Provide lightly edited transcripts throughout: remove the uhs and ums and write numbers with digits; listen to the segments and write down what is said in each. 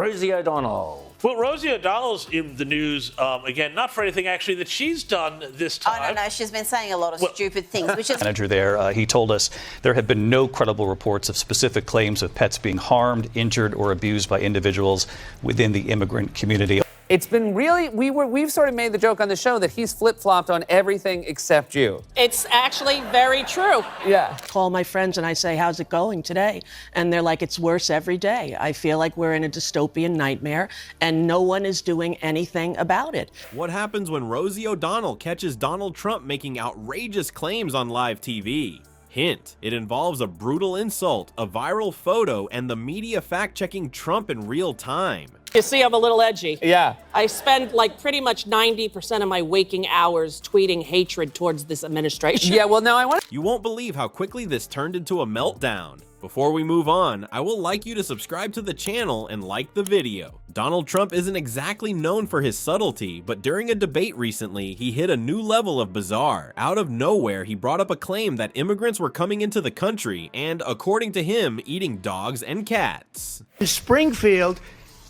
Rosie O'Donnell. Well, Rosie O'Donnell's in the news, again, not for anything actually that she's done this time. Oh, no, she's been saying a lot of stupid things, which is... Manager there, he told us there have been no credible reports of specific claims of pets being harmed, injured, or abused by individuals within the immigrant community. It's been really, we've sort of made the joke on the show that he's flip-flopped on everything except you. It's actually very true. Yeah. Call my friends and I say, how's it going today? And they're like, it's worse every day. I feel like we're in a dystopian nightmare and no one is doing anything about it. What happens when Rosie O'Donnell catches Donald Trump making outrageous claims on live TV? Hint, it involves a brutal insult, a viral photo, and the media fact-checking Trump in real time. You see, I'm a little edgy. Yeah. I spend like pretty much 90% of my waking hours tweeting hatred towards this administration. Yeah, well, now I want to... You won't believe how quickly this turned into a meltdown. Before we move on, I will like you to subscribe to the channel and like the video. Donald Trump isn't exactly known for his subtlety, but during a debate recently, he hit a new level of bizarre. Out of nowhere, he brought up a claim that immigrants were coming into the country and, according to him, eating dogs and cats. In Springfield,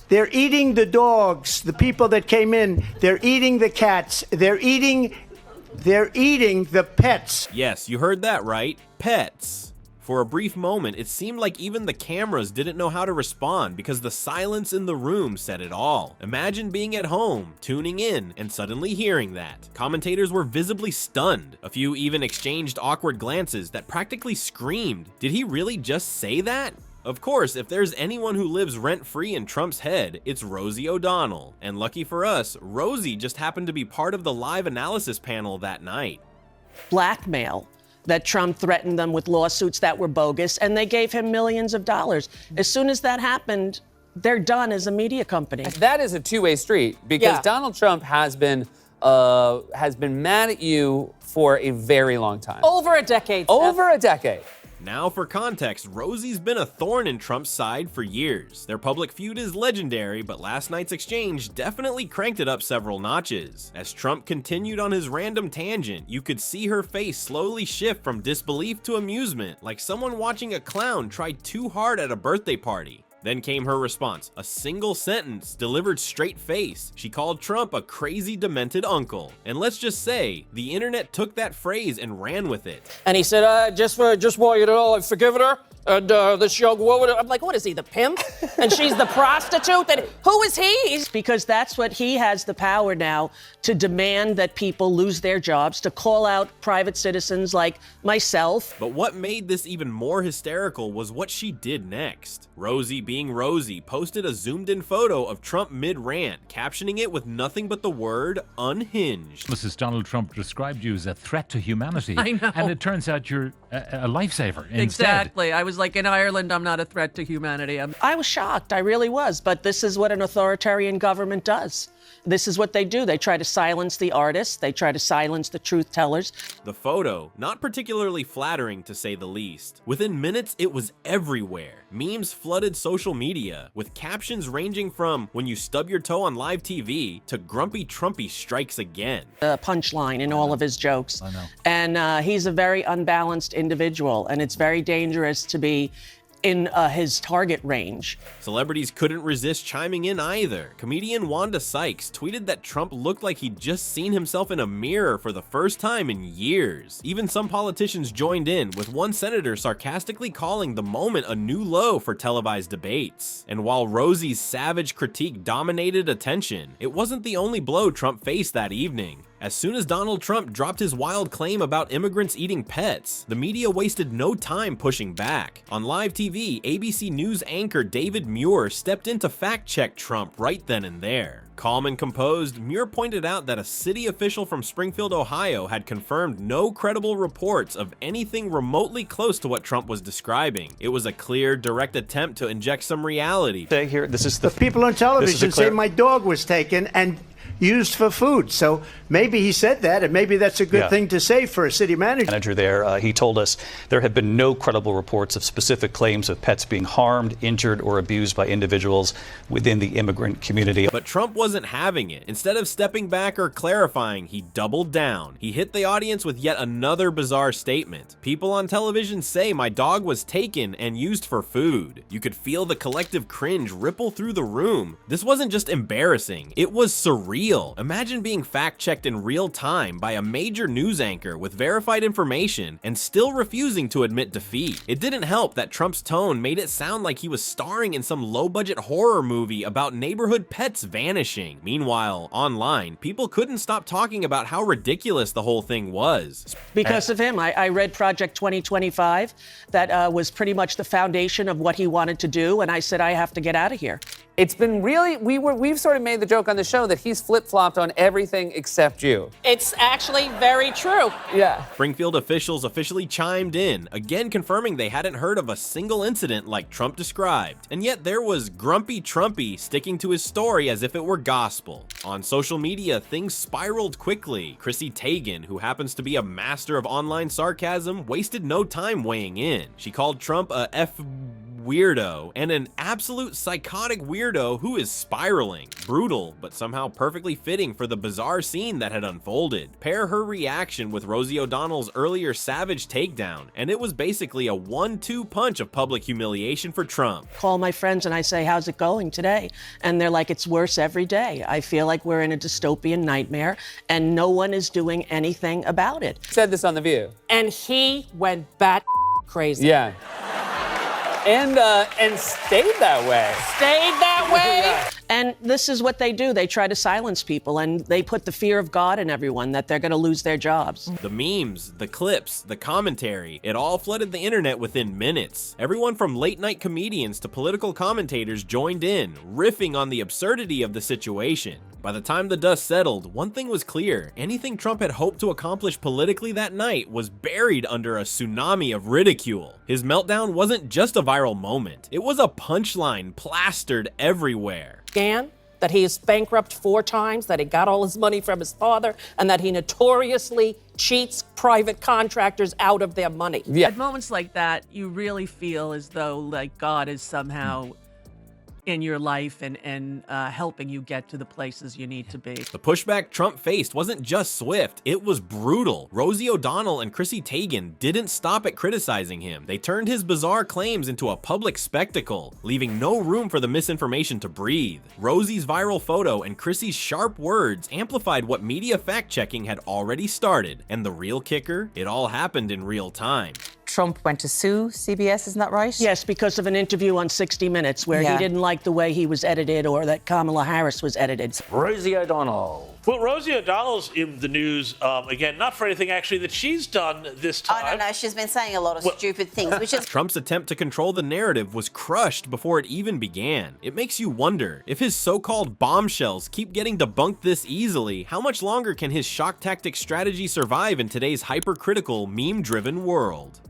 they're eating the dogs, the people that came in. They're eating the cats. They're eating the pets. Yes, you heard that right. Pets. For a brief moment, it seemed like even the cameras didn't know how to respond because the silence in the room said it all. Imagine being at home, tuning in, and suddenly hearing that. Commentators were visibly stunned. A few even exchanged awkward glances that practically screamed, did he really just say that? Of course, if there's anyone who lives rent-free in Trump's head, it's Rosie O'Donnell. And lucky for us, Rosie just happened to be part of the live analysis panel that night. Blackmail. That Trump threatened them with lawsuits that were bogus, and they gave him millions of dollars. As soon as that happened, they're done as a media company. That is a two-way street because Donald Trump has been mad at you for a very long time. Over a decade. Over a decade. Now for context, Rosie's been a thorn in Trump's side for years. Their public feud is legendary, but last night's exchange definitely cranked it up several notches. As Trump continued on his random tangent, you could see her face slowly shift from disbelief to amusement, like someone watching a clown try too hard at a birthday party. Then came her response, a single sentence delivered straight face. She called Trump a crazy demented uncle. And let's just say, the internet took that phrase and ran with it. And he said, just want you to know, I've forgiven her. And this young woman, I'm like, what is he, the pimp? And she's the prostitute? And who is he? Because that's what he has the power now to demand that people lose their jobs, to call out private citizens like myself. But what made this even more hysterical was what she did next. Rosie, being Rosie, posted a zoomed-in photo of Trump mid-rant, captioning it with nothing but the word unhinged. Mrs. Donald Trump described you as a threat to humanity. I know. And it turns out you're a lifesaver instead. Exactly. I was like, in Ireland, I'm not a threat to humanity. I was shocked. I really was. But this is what an authoritarian government does. This is what they do. They try to silence the artists. They try to silence the truth tellers. The photo, not particularly flattering to say the least. Within minutes, it was everywhere. Memes flooded social media, with captions ranging from when you stub your toe on live TV to Grumpy Trumpy strikes again. A punchline in all of his jokes. I know. And he's a very unbalanced individual, and it's very dangerous to be in his target range. Celebrities couldn't resist chiming in either. Comedian Wanda Sykes tweeted that Trump looked like he'd just seen himself in a mirror for the first time in years. Even some politicians joined in, with one senator sarcastically calling the moment a new low for televised debates. And while Rosie's savage critique dominated attention, it wasn't the only blow Trump faced that evening. As soon as Donald Trump dropped his wild claim about immigrants eating pets, the media wasted no time pushing back. On live TV, ABC News anchor David Muir stepped in to fact-check Trump right then and there. Calm and composed, Muir pointed out that a city official from Springfield, Ohio had confirmed no credible reports of anything remotely close to what Trump was describing. It was a clear, direct attempt to inject some reality. Here, this is The people on television say my dog was taken, and used for food. So maybe he said that, and maybe that's a good thing to say for a city manager. There, he told us there have been no credible reports of specific claims of pets being harmed, injured, or abused by individuals within the immigrant community. But Trump wasn't having it. Instead of stepping back or clarifying, he doubled down. He hit the audience with yet another bizarre statement. People on television say my dog was taken and used for food. You could feel the collective cringe ripple through the room. This wasn't just embarrassing, it was surreal. Imagine being fact-checked in real time by a major news anchor with verified information and still refusing to admit defeat. It didn't help that Trump's tone made it sound like he was starring in some low-budget horror movie about neighborhood pets vanishing. Meanwhile, online, people couldn't stop talking about how ridiculous the whole thing was. Because of him, I read Project 2025. That was pretty much the foundation of what he wanted to do, and I said, I have to get out of here. It's been really, we've sort of made the joke on the show that he's flip-flopped on everything except you. It's actually very true. Yeah. Springfield officials officially chimed in, again confirming they hadn't heard of a single incident like Trump described. And yet there was Grumpy Trumpy sticking to his story as if it were gospel. On social media, things spiraled quickly. Chrissy Teigen, who happens to be a master of online sarcasm, wasted no time weighing in. She called Trump a weirdo and an absolute psychotic weirdo who is spiraling. Brutal, but somehow perfectly fitting for the bizarre scene that had unfolded. Pair her reaction with Rosie O'Donnell's earlier savage takedown, and it was basically a 1-2 punch of public humiliation for Trump. Call my friends and I say, how's it going today? And they're like, it's worse every day. I feel like we're in a dystopian nightmare and no one is doing anything about it. Said this on The View. And he went bat crazy. Yeah. And stayed that way. Stayed that way. Yeah. And this is what they do. They try to silence people, and they put the fear of God in everyone that they're going to lose their jobs. The memes, the clips, the commentary, it all flooded the internet within minutes. Everyone from late-night comedians to political commentators joined in, riffing on the absurdity of the situation. By the time the dust settled, one thing was clear. Anything Trump had hoped to accomplish politically that night was buried under a tsunami of ridicule. His meltdown wasn't just a viral moment. It was a punchline plastered everywhere. That he is bankrupt 4 times, that he got all his money from his father, and that he notoriously cheats private contractors out of their money. Yeah. At moments like that, you really feel as though like God is somehow in your life and helping you get to the places you need to be. The pushback Trump faced wasn't just swift, it was brutal. Rosie O'Donnell and Chrissy Teigen didn't stop at criticizing him. They turned his bizarre claims into a public spectacle, leaving no room for the misinformation to breathe. Rosie's viral photo and Chrissy's sharp words amplified what media fact-checking had already started. And the real kicker? It all happened in real time. Trump went to sue CBS, isn't that right? Yes, because of an interview on 60 Minutes where he didn't like the way he was edited or that Kamala Harris was edited. Rosie O'Donnell. Well, Rosie O'Donnell's in the news, again, not for anything actually that she's done this time. Oh, no, she's been saying a lot of stupid things, which is... Trump's attempt to control the narrative was crushed before it even began. It makes you wonder, if his so-called bombshells keep getting debunked this easily, how much longer can his shock tactic strategy survive in today's hypercritical, meme-driven world?